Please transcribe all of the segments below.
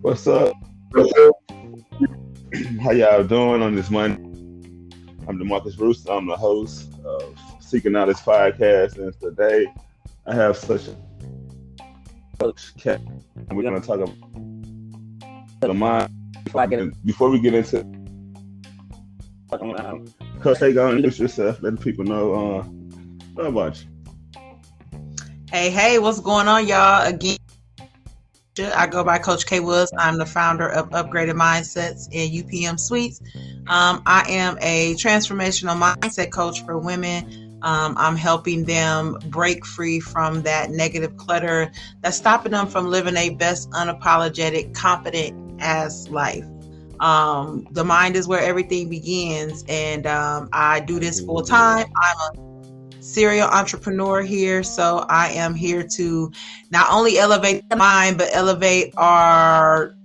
What's up? How y'all doing on this Monday? I'm Demarcus Rooster. I'm the host of Seeking Out This podcast, and today I have such a coach Cat. We're going to talk about the mind. Before we get into Coach, hey, go and introduce yourself. Let the people know about you. Hey, what's going on, y'all? Again, I go by Coach K Woods. I'm the founder of Upgraded Mindsets and UPM Suites. I am a transformational mindset coach for women. I'm helping them break free from that negative clutter that's stopping them from living a best, unapologetic, confident ass life. The mind is where everything begins, and I do this full time. I'm a serial entrepreneur here, so I am here to not only elevate the mind, but elevate our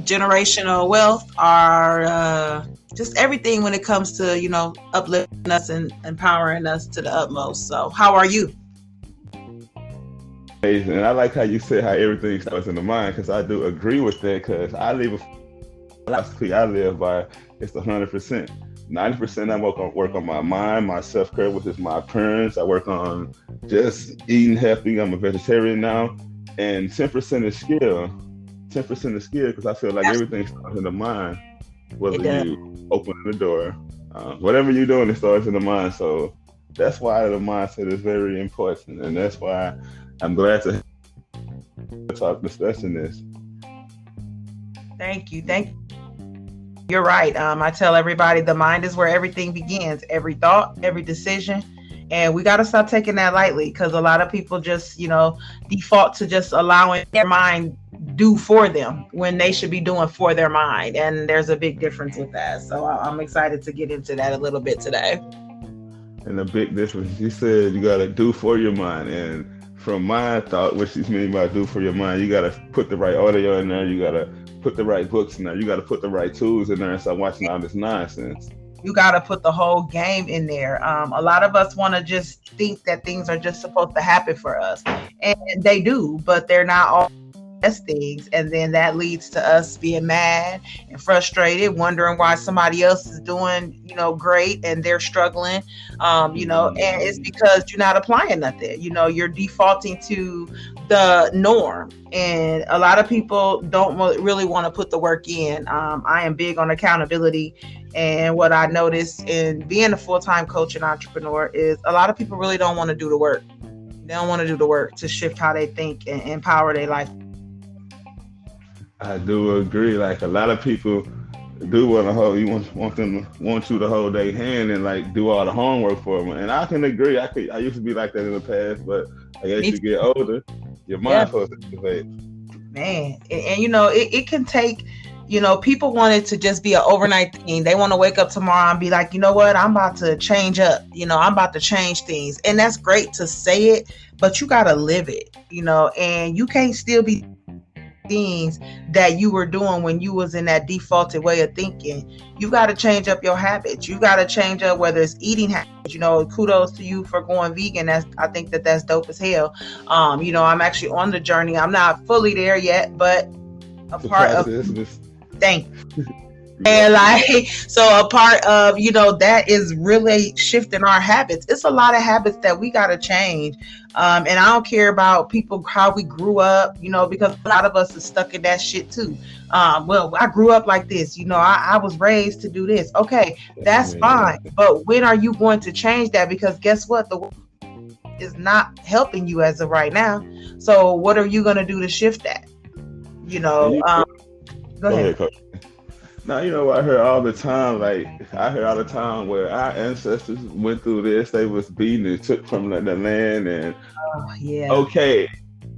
generational wealth, our just everything when it comes to uplifting us and empowering us to the utmost. So, how are you? Amazing. And I like how you said how everything starts in the mind, because I do agree with that. Because I live a philosophy I live by. It's 100%. 90% I work on my mind, my self-care, which is my appearance. I work on just eating healthy. I'm a vegetarian now. And 10% is skill. 10% is skill, because I feel like everything starts in the mind. Whether you open the door, whatever you're doing, it starts in the mind. So that's why the mindset is very important. And that's why I'm glad to talk discussing this. Thank you. You're right. I tell everybody the mind is where everything begins. Every thought, every decision. And we got to stop taking that lightly, because a lot of people just, default to just allowing their mind do for them when they should be doing for their mind. And there's a big difference with that. So I'm excited to get into that a little bit today. And the big difference, you said you got to do for your mind. And from my thought, what she's meaning by do for your mind, you got to put the right audio in there. You got to put the right books in there. You got to put the right tools in there and start watching all this nonsense. You got to put the whole game in there. A lot of us want to just think that things are just supposed to happen for us, and they do, but they're not all best things. And then that leads to us being mad and frustrated, wondering why somebody else is doing, great and they're struggling. And it's because you're not applying nothing. You're defaulting to the norm, and a lot of people don't really want to put the work in. I am big on accountability, and what I noticed in being a full-time coach and entrepreneur is a lot of people really don't want to do the work. They don't want to do the work to shift how they think and empower their life. I do agree. Like, a lot of people do want to hold you, want you to hold their hand and like do all the homework for them. And I can agree. I used to be like that in the past, but as you get older, your mind's supposed to elevate. Man, and it can take. People want it to just be an overnight thing. They want to wake up tomorrow and be like, you know what, I'm about to change up. I'm about to change things, and that's great to say it, but you got to live it. And you can't still be things that you were doing when you was in that defaulted way of thinking. You got to change up your habits. You got to change up whether it's eating habits. Kudos to you for going vegan. I think that's dope as hell. I'm actually on the journey. I'm not fully there yet, but a part of thank you. And so a part of, that is really shifting our habits. It's a lot of habits that we got to change. And I don't care about people, how we grew up, because a lot of us are stuck in that shit too. Well, I grew up like this, I was raised to do this. Okay, that's fine. But when are you going to change that? Because guess what? The world is not helping you as of right now. So what are you going to do to shift that? Go ahead, Coach. Now, I hear all the time, where our ancestors went through this. They was beaten and took from the land, and okay,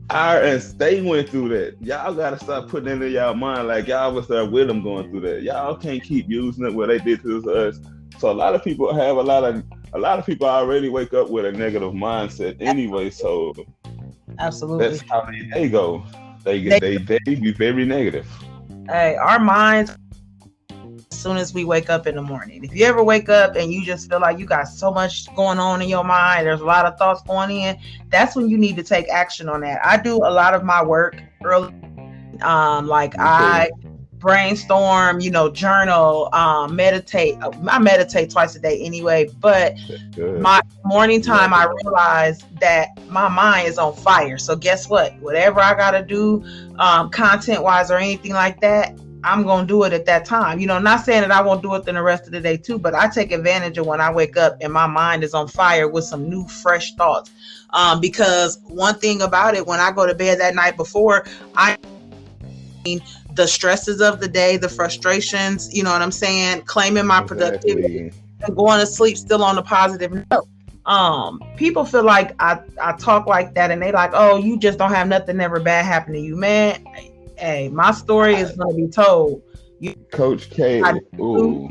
they went through that. Y'all got to start putting it into y'all mind, like y'all was there with them going through that. Y'all can't keep using it where they did to us. So a lot of people already wake up with a negative mindset anyway. So absolutely, that's how they go. They be very negative. Hey, our minds. As soon as we wake up in the morning. If you ever wake up and you just feel like you got so much going on in your mind, there's a lot of thoughts going in, that's when you need to take action on that. I do a lot of my work early Like Me I too. brainstorm, journal, meditate. I meditate twice a day anyway, but That's good. my morning You gotta time, do I that. realize that my mind is on fire. So guess what? Whatever I gotta do, content wise or anything like that, I'm gonna do it at that time. Not saying that I won't do it then the rest of the day too, but I take advantage of when I wake up and my mind is on fire with some new, fresh thoughts. Because one thing about it, when I go to bed that night before, I the stresses of the day, the frustrations, you know what I'm saying, claiming my productivity Exactly. and going to sleep still on a positive note. People feel like I talk like that and they like, oh, you just don't have nothing ever bad happen to you, man. Hey, my story is gonna be told. Coach K. I do, Ooh,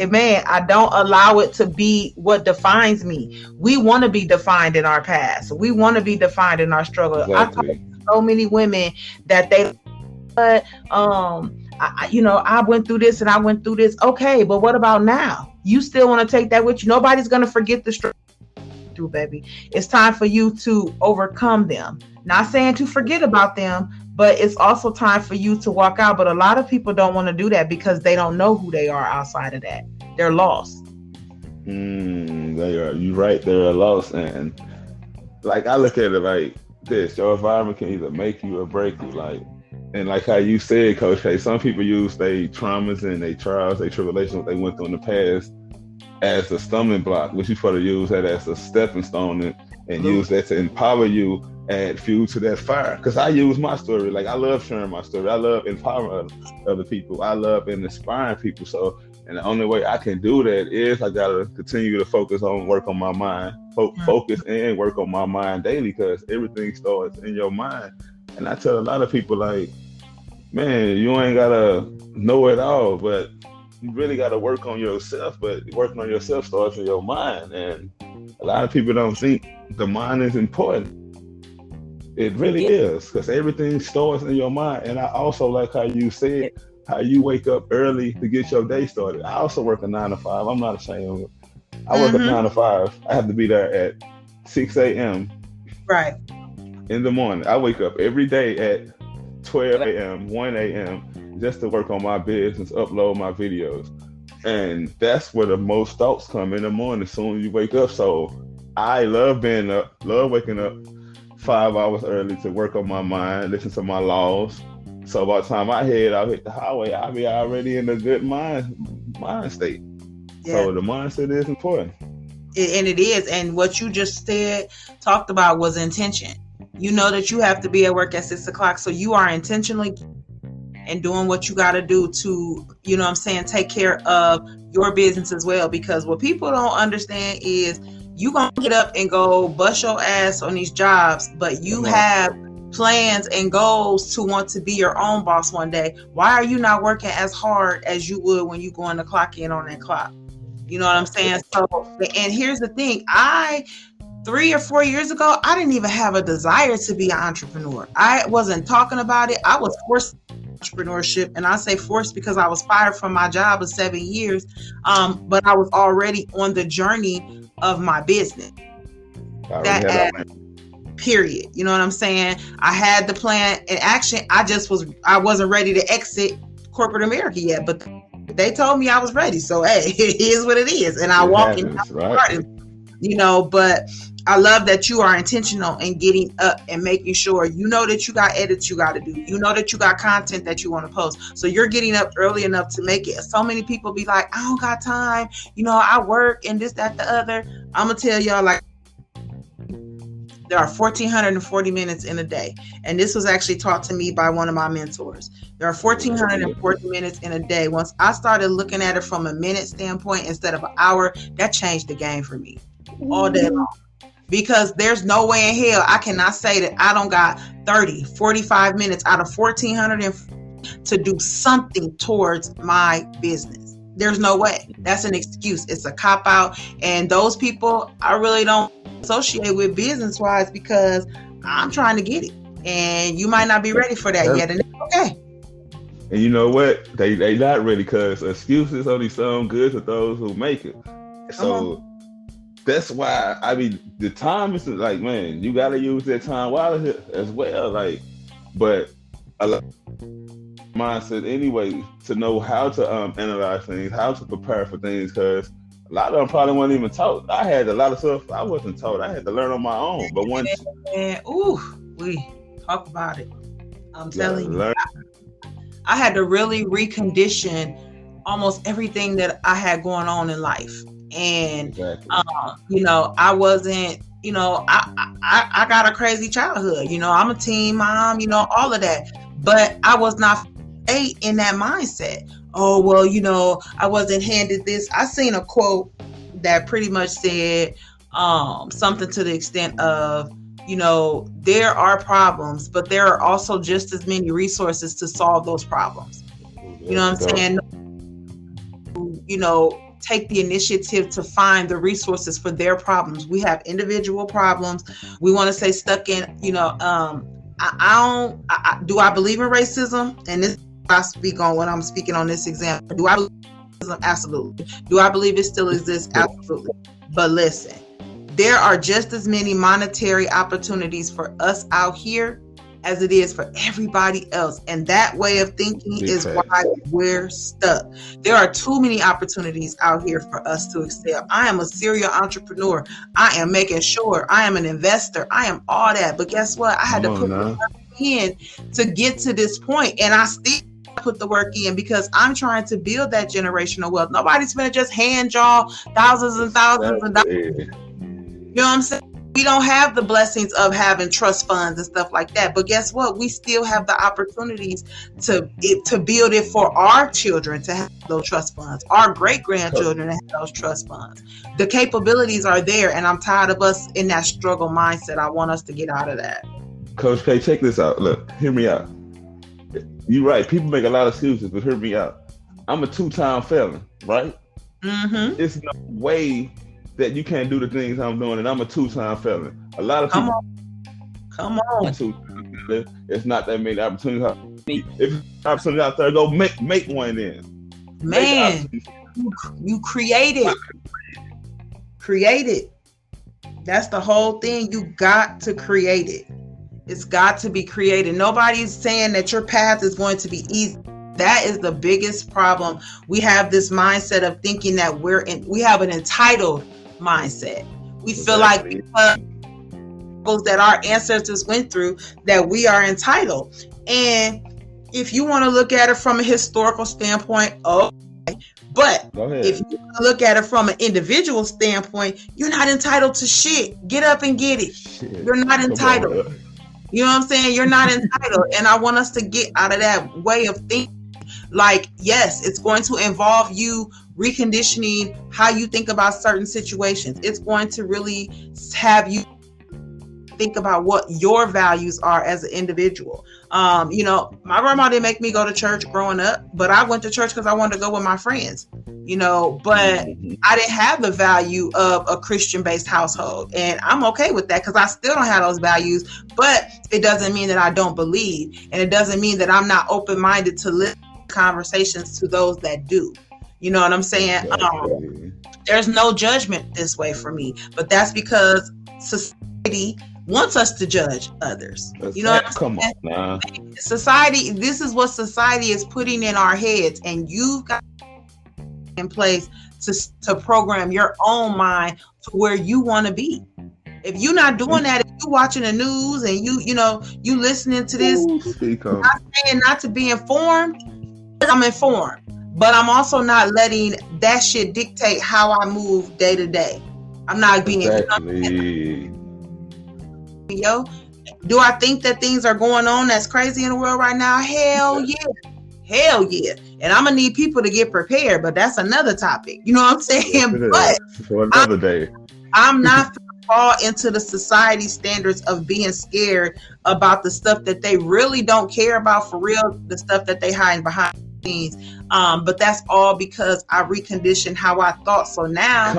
man, I don't allow it to be what defines me. We want to be defined in our past. We want to be defined in our struggle. I talk to exactly. so many women that they, but I went through this and I went through this. Okay, but what about now? You still want to take that with you? Nobody's gonna forget the struggle through, baby. It's time for you to overcome them. Not saying to forget about them, but it's also time for you to walk out. But a lot of people don't want to do that because they don't know who they are outside of that. They're lost. They are. You right. They're a loss, and like I look at it like this: your environment can either make you or break you. Like, and like how you said, Coach K, some people use their traumas and their trials, their tribulations, what they went through in the past, as a stumbling block, which you probably use that as a stepping stone and use that to empower you, add fuel to that fire. Because I use my story. Like I love sharing my story. I love empowering other people. I love inspiring people. So, and the only way I can do that is I gotta continue to focus on work on my mind, focus and work on my mind daily, because everything starts in your mind. And I tell a lot of people like, man, you ain't gotta know it all, but you really gotta work on yourself. But working on yourself starts in your mind, and a lot of people don't think the mind is important. It really Yeah. is, because everything starts in your mind. And I also like how you said how you wake up early to get your day started. I also work a 9 to 5. I'm not ashamed of it. I work a Mm-hmm. 9 to 5. I have to be there at 6 a.m. Right. in the morning. I wake up every day at 12 a.m., 1 a.m. just to work on my business, upload my videos. And that's where the most thoughts come in the morning as soon as you wake up. So I love being up, love waking up 5 hours early to work on my mind, listen to my laws. So by the time I hit the highway, I'll be already in a good mind state. Yeah. So the mindset is important. And it is. And what you just talked about was intention. You know that you have to be at work at 6 o'clock. So you are intentionally and doing what you got to do to, take care of your business as well. Because what people don't understand is you going to get up and go bust your ass on these jobs, but you have plans and goals to want to be your own boss one day. Why are you not working as hard as you would when you going to clock in on that clock? You know what I'm saying? So, and here's the thing. 3 or 4 years ago, I didn't even have a desire to be an entrepreneur. I wasn't talking about it. I was forced entrepreneurship, and I say forced because I was fired from my job of 7 years. But I was already on the journey of my business. Period. You know what I'm saying? I had the plan in action. I wasn't ready to exit corporate America yet, but they told me I was ready. So hey, it is what it is. And I walk in, right? But I love that you are intentional in getting up and making sure you know that you got edits you got to do. You know that you got content that you want to post. So you're getting up early enough to make it. So many people be like, I don't got time. I work and this, that, the other. I'm going to tell y'all, like, there are 1,440 minutes in a day. And this was actually taught to me by one of my mentors. There are 1,440 minutes in a day. Once I started looking at it from a minute standpoint instead of an hour, that changed the game for me all day long. Because there's no way in hell I cannot say that I don't got 30, 45 minutes out of 1,400 to do something towards my business. There's no way. That's an excuse. It's a cop-out. And those people, I really don't associate with business-wise because I'm trying to get it. And you might not be ready for that yet. And it's okay. And you know what? They not ready, because excuses only sound good to those who make it. So that's why the time is like, man, you got to use that time wisely as well. Like, but a lot mindset anyway to know how to analyze things, how to prepare for things, because a lot of them probably weren't even taught. I had a lot of stuff I wasn't taught. I had to learn on my own. But once we talk about it, I'm telling you, I had to really recondition almost everything that I had going on in life. And I wasn't, I got a crazy childhood. I'm a teen mom, all of that. But I was not in that mindset. Oh, well, I wasn't handed this. I seen a quote that pretty much said something to the extent of, there are problems, but there are also just as many resources to solve those problems. You know what I'm saying? Take the initiative to find the resources for their problems. We have individual problems. We want to say stuck in, do I believe in racism? And this I speak on when I'm speaking on this example. Do I believe in racism? Absolutely. Do I believe it still exists? Absolutely. But listen, there are just as many monetary opportunities for us out here as it is for everybody else. And that way of thinking is why we're stuck. There are too many opportunities out here for us to excel. I am a serial entrepreneur. I am making sure. I am an investor. I am all that. But guess what? I had to put the work in to get to this point. And I still put the work in because I'm trying to build that generational wealth. Nobody's going to just hand y'all thousands and thousands of dollars. You know what I'm saying? We don't have the blessings of having trust funds and stuff like that. But guess what? We still have the opportunities to build it for our children to have those trust funds, our great-grandchildren to have those trust funds. The capabilities are there, and I'm tired of us in that struggle mindset. I want us to get out of that. Coach K, check this out. Look, hear me out. You're right. People make a lot of excuses, but hear me out. I'm a 2-time felon, right? Mm-hmm. It's no way that you can't do the things I'm doing, and I'm a 2-time felon. A lot of people come on. 2-time felon. It's not that many opportunities. If there's an opportunity out there, go make one then. Man, you create it. Create it. That's the whole thing. You got to create it. It's got to be created. Nobody's saying that your path is going to be easy. That is the biggest problem. We have this mindset of thinking that we have an entitled mindset. We feel like because that our ancestors went through, that we are entitled. And if you want to look at it from a historical standpoint, okay. But if you look at it from an individual standpoint, you're not entitled to shit. Get up and get it. You're not entitled. You know what I'm saying? You're not entitled. And I want us to get out of that way of thinking. Like, yes, it's going to involve you reconditioning how you think about certain situations. It's going to really have you think about what your values are as an individual. My grandma didn't make me go to church growing up, but I went to church because I wanted to go with my friends, but I didn't have the value of a Christian-based household. And I'm okay with that because I still don't have those values, but it doesn't mean that I don't believe. And it doesn't mean that I'm not open-minded to listen to conversations to those that do. You know what I'm saying? There's no judgment this way for me, but that's because society wants us to judge others. You know what I'm saying? Come on now. Society, this is what society is putting in our heads, and you've got in place to program your own mind to where you want to be. If you're not doing that, if you're watching the news and you listening to this, I'm not saying not to be informed. I'm informed, but I'm also not letting that shit dictate how I move day to day. I'm not being do I think that things are going on that's crazy in the world right now? Hell yeah. And I'm gonna need people to get prepared, but that's another topic. You know what I'm saying? But for another day. I'm not gonna fall into the society standards of being scared about the stuff that they really don't care about for real, the stuff that they hide behind the scenes. But that's all because I reconditioned how I thought. So now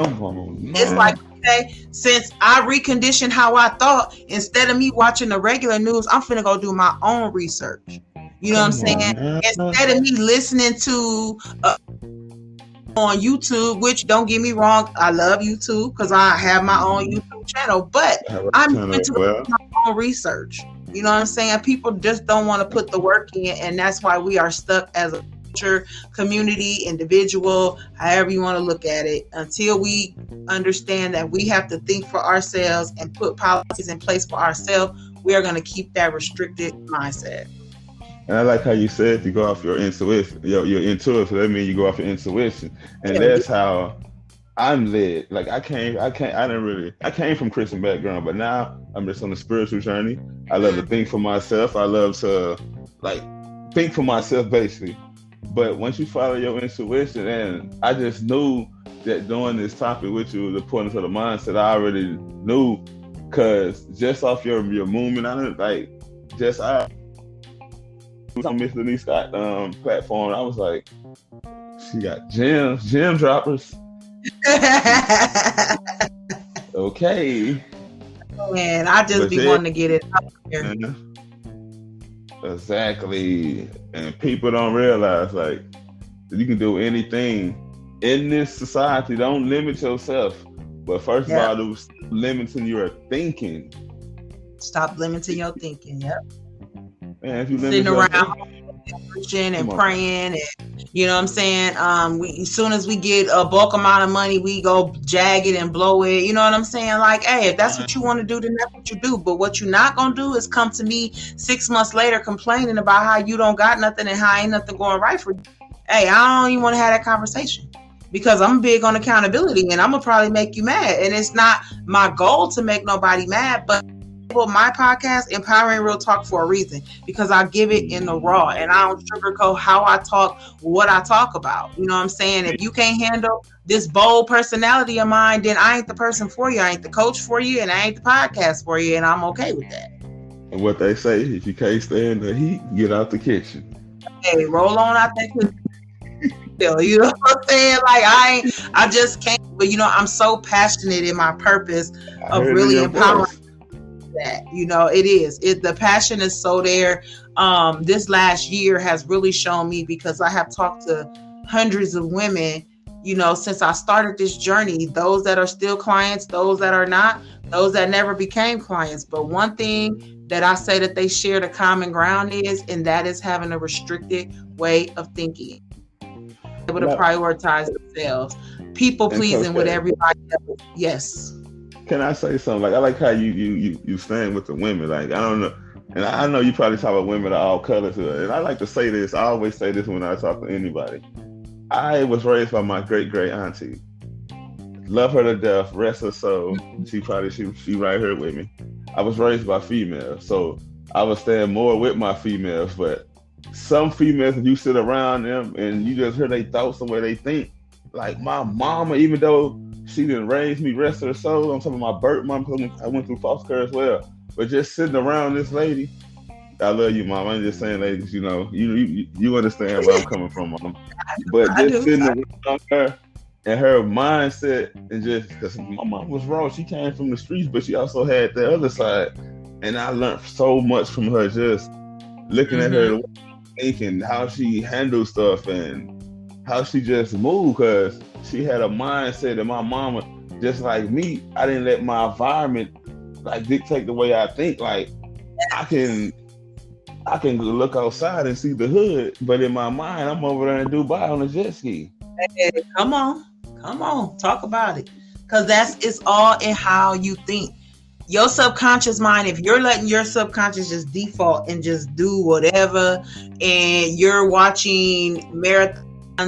it's like, okay, since I reconditioned how I thought, instead of me watching the regular news, I'm finna go do my own research. You know what I'm saying? Instead of me listening to on YouTube, which don't get me wrong, I love YouTube because I have my own YouTube channel, but I'm going to do my own research. You know what I'm saying? People just don't want to put the work in, and that's why we are stuck as a culture, community, individual, however you want to look at it, until we understand that we have to think for ourselves and put policies in place for ourselves. We are going to keep that restricted mindset. And I like how you said to go off your intuition, your intuition. So that means you go off your intuition, and that's how I'm led. Like I came from Christian background, but now I'm just on a spiritual journey. I love to think for myself. I love to like think for myself, basically. But once you follow your intuition, and I just knew that doing this topic with you, the importance of the mindset, I already knew, because just off your movement, I didn't like just I. On Miss Denise Scott platform, I was like, she got gem droppers. Okay. Man, I just be wanting to get it out there. Exactly. And people don't realize like you can do anything in this society. Don't limit yourself. But first of all, do limiting your thinking. Stop limiting your thinking. Yep. Man, if you sitting around and praying, and you know what I'm saying? We as soon as we get a bulk amount of money, we go jag it and blow it. You know what I'm saying? Like, hey, if that's what you want to do, then that's what you do. But what you're not gonna do is come to me 6 months later complaining about how you don't got nothing and how ain't nothing going right for you. Hey, I don't even want to have that conversation, because I'm big on accountability, and I'm gonna probably make you mad. And it's not my goal to make nobody mad, but my podcast, Empowering Real Talk, for a reason, because I give it in the raw, and I don't sugarcoat how I talk, what I talk about. You know what I'm saying? If you can't handle this bold personality of mine, then I ain't the person for you. I ain't the coach for you, and I ain't the podcast for you, and I'm okay with that. And what they say, if you can't stand the heat, get out the kitchen. Hey, roll on out that kitchen. You know what I'm saying? Like I just can't. But you know, I'm so passionate in my purpose of really empowering. That, you know, the passion is so there. This last year has really shown me, because I have talked to hundreds of women, you know, since I started this journey, those that are still clients, those that are not, those that never became clients. But one thing that I say that they share the common ground is, and that is having a restricted way of thinking, able to prioritize themselves, people pleasing with everybody else. Yes. Can I say something? Like, I like how you stand with the women. Like, I don't know. And I know you probably talk about women of all colors here. And I like to say this. I always say this when I talk to anybody. I was raised by my great auntie. Love her to death. Rest her soul. She right here with me. I was raised by females. So I was staying more with my females. But some females, if you sit around them and you just hear their thoughts and the way they think, like my mama, even though she didn't raise me, rest her soul, I'm talking about my birth mom, because I went through foster care as well. But just sitting around this lady, I love you, mom. I'm just saying, ladies, you know, you understand where I'm coming from, mom. But just sitting around her and her mindset, and just because my mom was raw, she came from the streets, but she also had the other side. And I learned so much from her, just looking at her, thinking how she handles stuff and how she just moved, because she had a mindset. And my mama, just like me, I didn't let my environment like dictate the way I think. Like I can look outside and see the hood, but in my mind, I'm over there in Dubai on a jet ski. Hey, come on, talk about it, because it's all in how you think. Your subconscious mind, if you're letting your subconscious just default and just do whatever, and you're watching marathons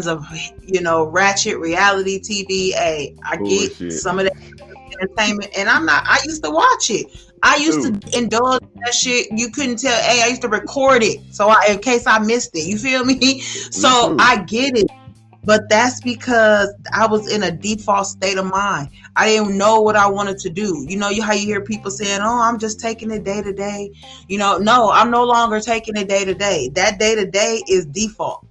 of, you know, ratchet reality TV. Hey, I get some of that entertainment, and I used to watch it. I used to indulge that shit. You couldn't tell. Hey, I used to record it, so in case I missed it. You feel me? So I get it, but that's because I was in a default state of mind. I didn't know what I wanted to do. You know how you hear people saying, "Oh, I'm just taking it day to day." You know, no, I'm no longer taking it day to day. That day to day is default.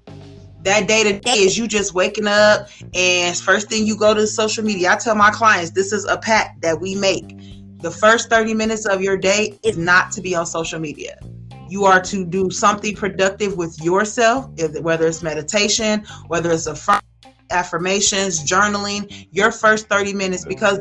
That day to day is you just waking up, and first thing you go to social media. I tell my clients, this is a pact that we make. The first 30 minutes of your day is not to be on social media. You are to do something productive with yourself, whether it's meditation, whether it's affirmations, journaling, your first 30 minutes. Because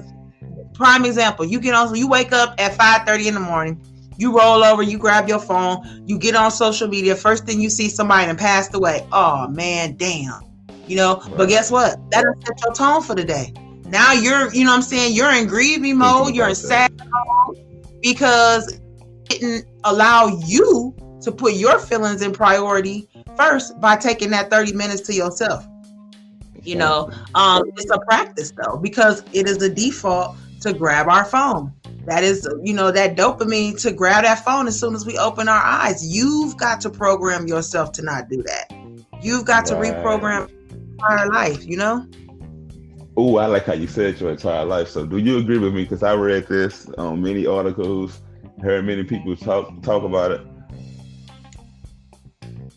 prime example, you wake up at 5:30 in the morning, You roll over, you grab your phone, you get on social media. First thing you see, somebody that passed away. Oh man, damn. But guess what? That'll set your tone for the day. Now you're, you know what I'm saying? You're in grieving mode. You're in sad mode because it didn't allow you to put your feelings in priority first by taking that 30 minutes to yourself. It's a practice though, because it is a default to grab our phone. That is, that dopamine to grab that phone as soon as we open our eyes. You've got to program yourself to not do that. You've got to reprogram your entire life, Oh, I like how you said your entire life. So do you agree with me? Because I read this on many articles, heard many people talk about it.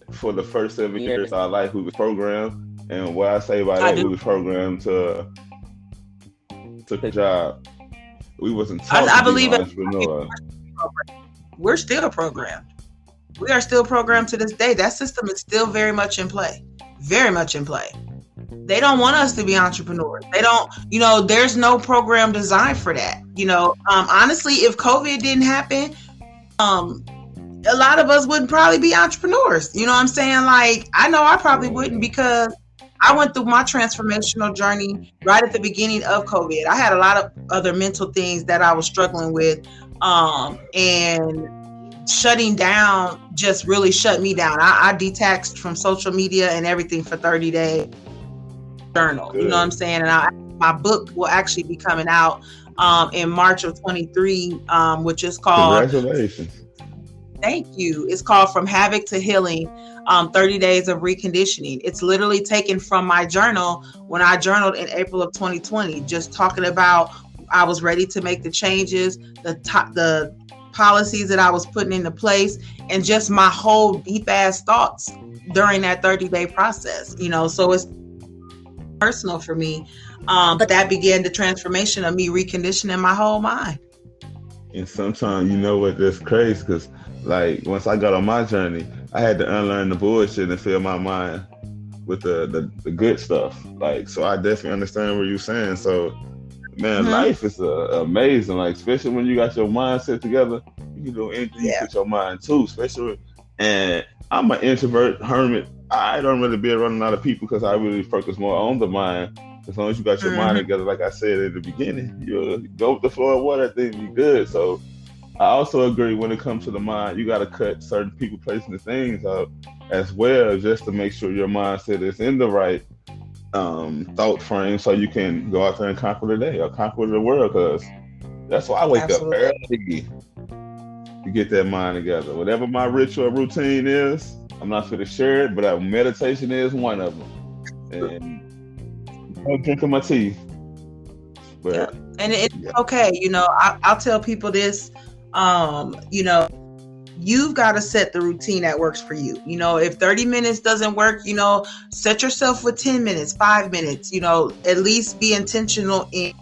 For the first 7 years of our life, we was programmed. And what I say by that, we was programmed to a job. We wasn't taught to be an entrepreneur. We're still programmed. We are still programmed to this day. That system is still very much in play. Very much in play. They don't want us to be entrepreneurs. They don't, there's no program designed for that. Honestly, if COVID didn't happen, a lot of us wouldn't probably be entrepreneurs. You know what I'm saying? Like, I know I probably wouldn't, because I went through my transformational journey right at the beginning of COVID. I had a lot of other mental things that I was struggling with, and shutting down just really shut me down. I detached from social media and everything for 30 days. Journal, you know what I'm saying? And my book will actually be coming out in March of 23, which is called... Congratulations. Thank you. It's called From Havoc to Healing, 30 Days of Reconditioning. It's literally taken from my journal when I journaled in April of 2020, just talking about I was ready to make the changes, the policies that I was putting into place, and just my whole deep ass thoughts during that 30-day process. So it's personal for me, but that began the transformation of me reconditioning my whole mind. And sometimes, that's crazy, because like once I got on my journey, I had to unlearn the bullshit and fill my mind with the good stuff. Like, so I definitely understand what you're saying. So, man, life is amazing. Like, especially when you got your mindset together, you can do anything you put your mind to. And I'm an introvert hermit. I don't really be around a lot of people because I really focus more on the mind. As long as you got your mind together, like I said at the beginning, you'll go with the flow of water, thing be good. So I also agree when it comes to the mind, you got to cut certain people, places, and things out as well, just to make sure your mindset is in the right thought frame, so you can go out there and conquer the day or conquer the world. Because that's why I wake up early to get that mind together. Whatever my ritual routine is, I'm not going to share it, but meditation is one of them. And I'm drinking my tea. But, and it's okay. I'll tell people this. You've got to set the routine that works for you. If 30 minutes doesn't work, set yourself with 10 minutes, 5 minutes, at least be intentional in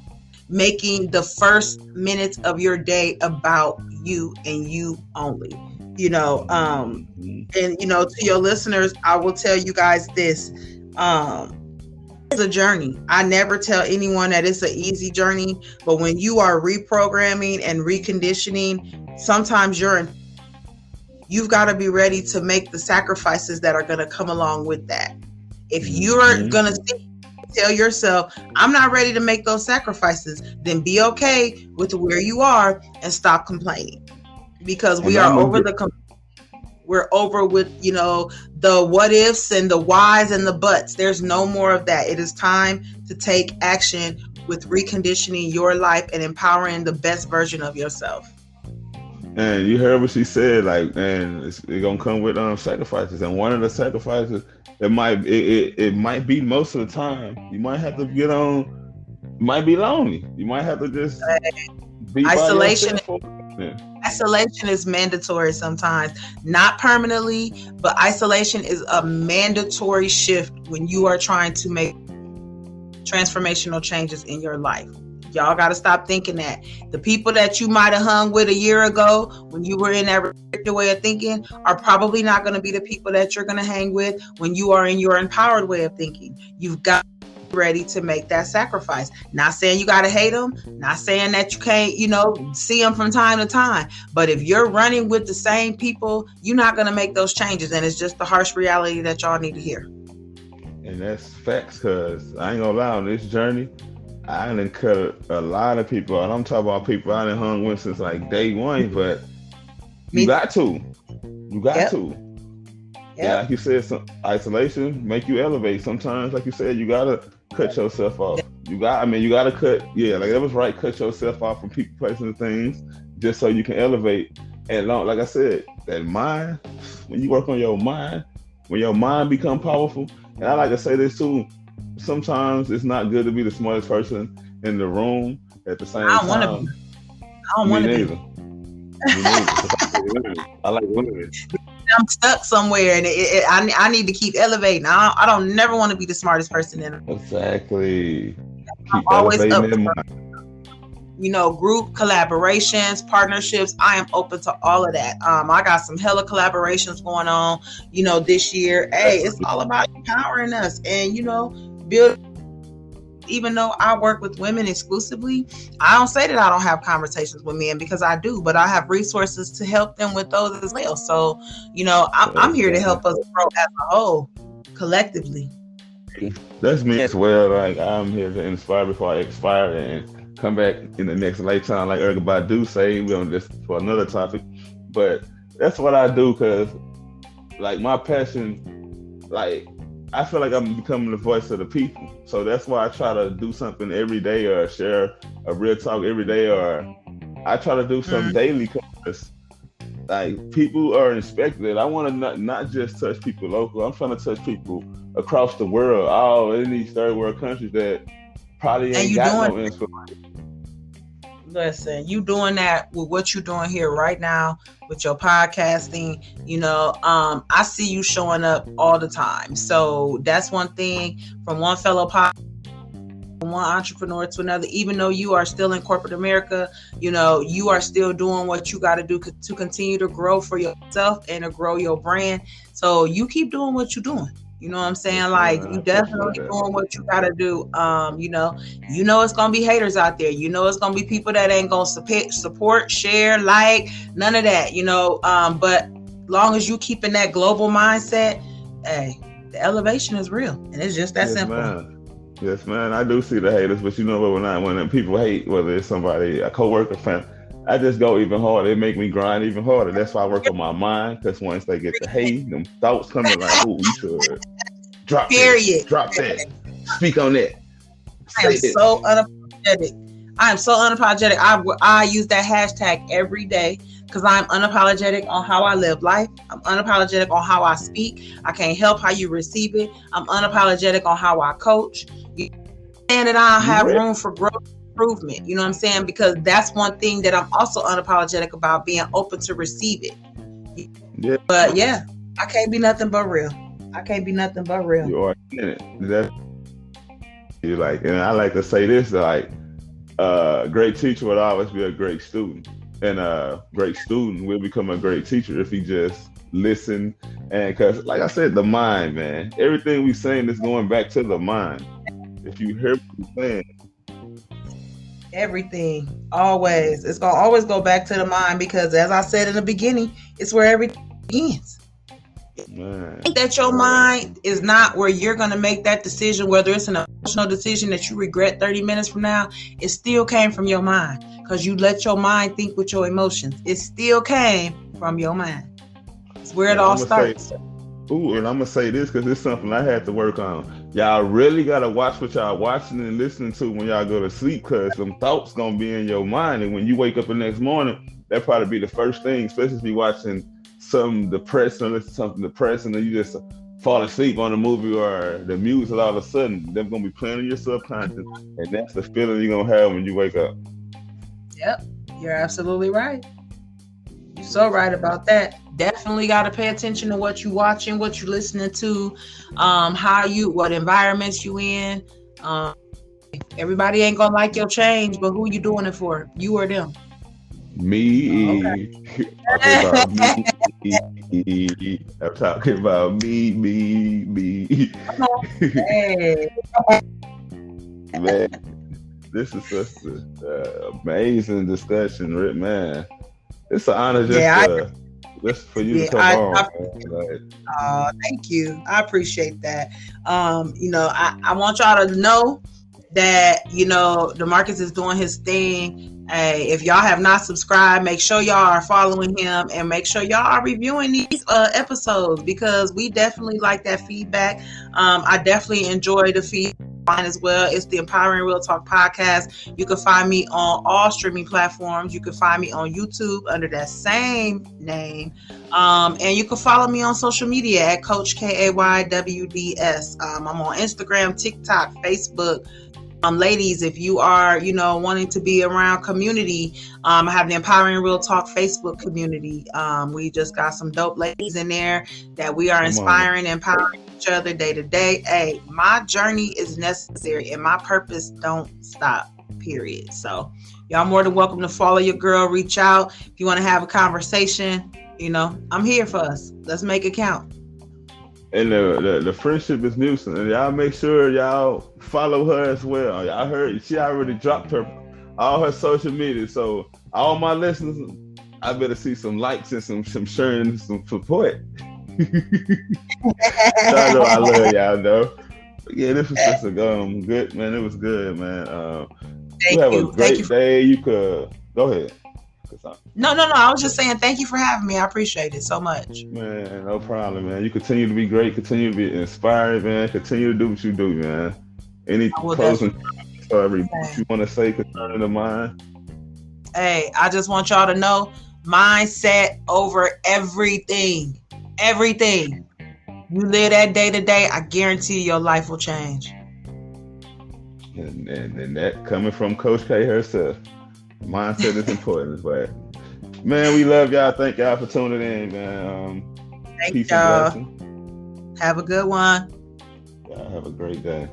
making the first minutes of your day about you and you only, and, to your listeners, I will tell you guys this, it's a journey. I never tell anyone that it's an easy journey, but when you are reprogramming and reconditioning, sometimes you've got to be ready to make the sacrifices that are going to come along with that. If you're going to tell yourself, I'm not ready to make those sacrifices, then be okay with where you are and stop complaining, because we are over we're over with, the what ifs and the whys and the buts. There's no more of that. It is time to take action with reconditioning your life and empowering the best version of yourself. And you heard what she said, like, man, it's gonna come with sacrifices. And one of the sacrifices, it might be most of the time, you might have to get on, you might be lonely. You might have to just be isolation. By yourself. Isolation is mandatory sometimes, not permanently, but isolation is a mandatory shift when you are trying to make transformational changes in your life. Y'all got to stop thinking that the people that you might have hung with a year ago when you were in that restricted way of thinking are probably not going to be the people that you're going to hang with when you are in your empowered way of thinking. You've got ready to make that sacrifice. Not saying you got to hate them, not saying that you can't, see them from time to time. But if you're running with the same people, you're not going to make those changes. And it's just the harsh reality that y'all need to hear. And that's facts, because I ain't gonna lie, on this journey, I done cut a lot of people out. I'm talking about people I done hung with since like day one, but you got to. Yeah, like you said, some isolation make you elevate. Sometimes, like you said, you gotta cut yourself off. You gotta cut. Yeah, like that was right. Cut yourself off from people, places, and things, just so you can elevate. And like I said, that mind. When you work on your mind, when your mind become powerful, and I like to say this too. Sometimes it's not good to be the smartest person in the room at the same time. I don't want to be. I like women. I'm stuck somewhere, and I need to keep elevating. I don't never want to be the smartest person in it. Exactly. I'm always up for, group collaborations, partnerships. I am open to all of that. I got some hella collaborations going on, this year. Hey, it's all about empowering us and, build. Even though I work with women exclusively, I don't say that I don't have conversations with men, because I do, but I have resources to help them with those as well. So, I'm here to help us grow as a whole, collectively. That's me as well. Like, I'm here to inspire before I expire and come back in the next lifetime. Like Erykah Badu say, we're on this for another topic, but that's what I do, because like my passion, like I feel like I'm becoming the voice of the people. So that's why I try to do something every day, or share a real talk every day, or I try to do something daily, because like people are expected. I want to not just touch people local. I'm trying to touch people across the world, all in these third world countries that probably ain't got no inspiration. Listen, you doing that with what you're doing here right now with your podcasting. I see you showing up all the time. So that's one thing, from one fellow one entrepreneur to another. Even though you are still in corporate America, you are still doing what you got to do to continue to grow for yourself and to grow your brand. So you keep doing what you're doing. You know what I'm saying? Like, you definitely doing what you gotta do. It's gonna be haters out there. It's gonna be people that ain't gonna support, share, like, none of that. But long as you keeping that global mindset, hey, the elevation is real, and it's just that simple. Yes, man. I do see the haters, but when people hate, whether it's somebody, a coworker, fan, I just go even harder. It make me grind even harder. That's why I work on my mind, because once they get the hate, them thoughts coming like, "Oh, you should drop that, speak on that." I am so unapologetic. I use that hashtag every day, because I'm unapologetic on how I live life. I'm unapologetic on how I speak. I can't help how you receive it. I'm unapologetic on how I coach. And that I have room for growth, improvement. You know what I'm saying? Because that's one thing that I'm also unapologetic about, being open to receive it. Yeah. But yeah, I can't be nothing but real. You are in it. You like, and I like to say this, like, a great teacher would always be a great student, and a great student will become a great teacher if he just listen. And because, like I said, the mind, man, everything we saying is going back to the mind. If you hear what we're saying, everything, always, it's gonna always go back to the mind, because as I said in the beginning, it's where everything begins. Man. That your mind is not where you're going to make that decision, whether it's an emotional decision that you regret 30 minutes from now, it still came from your mind, because you let your mind think with your emotions. It still came from your mind. It's where it all starts. And I'm going to say this, because it's something I had to work on. Y'all really got to watch what y'all watching and listening to when y'all go to sleep, because some thoughts going to be in your mind. And when you wake up the next morning, that probably be the first thing, especially if you watching something depressing, or listen to something depressing, and you just fall asleep on the movie or the music, all of a sudden they're gonna be playing in your subconscious, and that's the feeling you're gonna have when you wake up. Yep, you're absolutely right. You're so right about that. Definitely got to pay attention to what you're watching, what you're listening to, what environments you in. Everybody ain't gonna like your change, but who you doing it for? You or them? Me. I'm talking about me. Hey. Man, this is such an amazing discussion, Rick. Man, it's an honor just for you to come on. Thank you. I appreciate that. I want y'all to know that, DeMarcus is doing his thing. Hey, if y'all have not subscribed, make sure y'all are following him and make sure y'all are reviewing these episodes, because we definitely like that feedback. I definitely enjoy the feedback as well. It's the Empowering Real Talk podcast. You can find me on all streaming platforms. You can find me on YouTube under that same name. And you can follow me on social media at Coach KAYWDS. I'm on Instagram, TikTok, Facebook. Ladies, if you are, wanting to be around community, I have the Empowering Real Talk Facebook community. We just got some dope ladies in there that we are inspiring and empowering each other day to day. Hey, my journey is necessary and my purpose don't stop, period. So y'all more than welcome to follow your girl, reach out. If you want to have a conversation, I'm here for us. Let's make it count. And the friendship is nuisance. And y'all make sure y'all follow her as well. Y'all heard she already dropped all her social media. So all my listeners, I better see some likes and some sharing, some support. Y'all know I love y'all though. But yeah, this was just a good, man. It was good, man. You have a great day. You could go ahead. No. I was just saying thank you for having me. I appreciate it so much. Man, no problem, man. You continue to be great. Continue to be inspired, man. Continue to do what you do, man. Any closing story you want to say concerning the mind? Hey, I just want y'all to know, mindset over everything. Everything. You live that day to day, I guarantee your life will change. And that coming from Coach K herself. Mindset is important, but man, we love y'all. Thank y'all for tuning in, man. Thank y'all. Have a good one. Y'all have a great day.